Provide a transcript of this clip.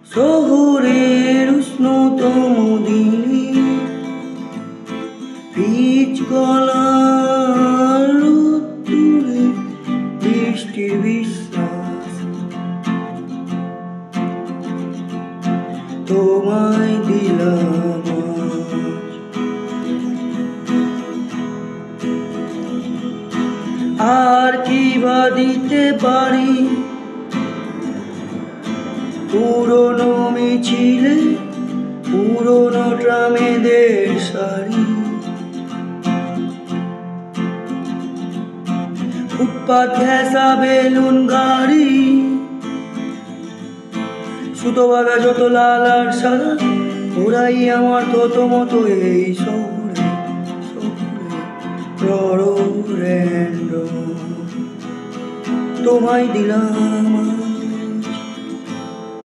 শহরের উষ্ণতম দিনে পিচ গলার রোদ্দুরে বৃষ্টির বিশ্বাস তোমায় দিলাম আর কি বা দিতে পারি পুরনো মিছিলে পুরনো ট্রামেদের সারি ফুটপাত ঘেঁষা বেলুন গাড়ি সুতো বাঁধা যত লাল আর সাদা ওরাই আমার তত মতো এই শহরে রড় তোমায় দিলাম।